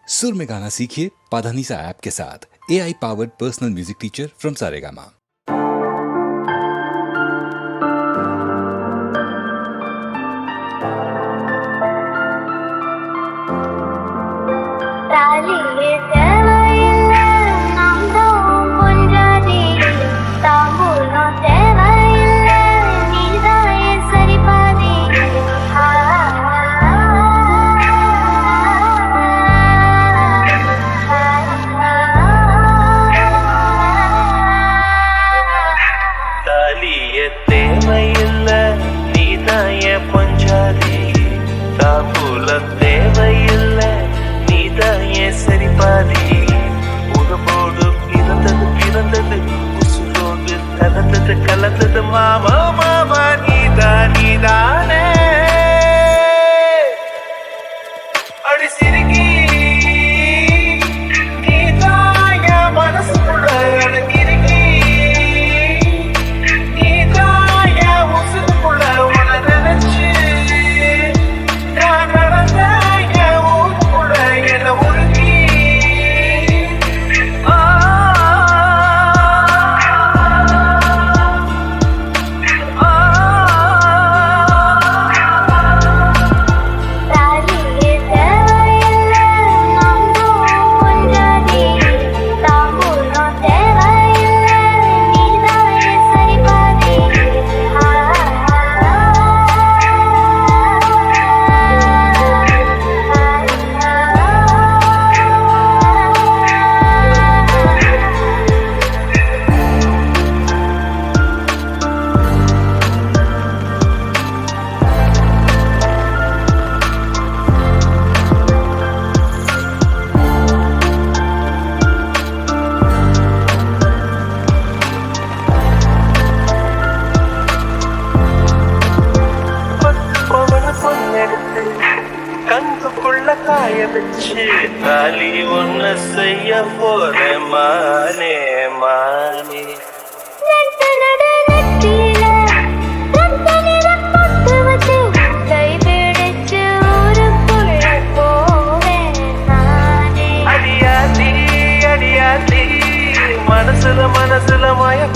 सुर में गाना सीखिए पाधानीसा ऐप के साथ। AI powered personal music teacher from Saregama. தேவையில்ல நீதாய பஞ்சாதி தாம்பூல தேவையில்ல நீதாய சரிபாதி உடம்போடு பிறந்தது உசுரோடு கலந்தது மாமா மாமா நீதானே அடி சிறுகி நீதாய மனசுக்குள்ள அடங்கிருக்கி கண்ணுக்குள்ள காய வச்சு தாலி ஒண்ணு செய்ய போற மானே மானே அடியாதி மனசுல மயக்க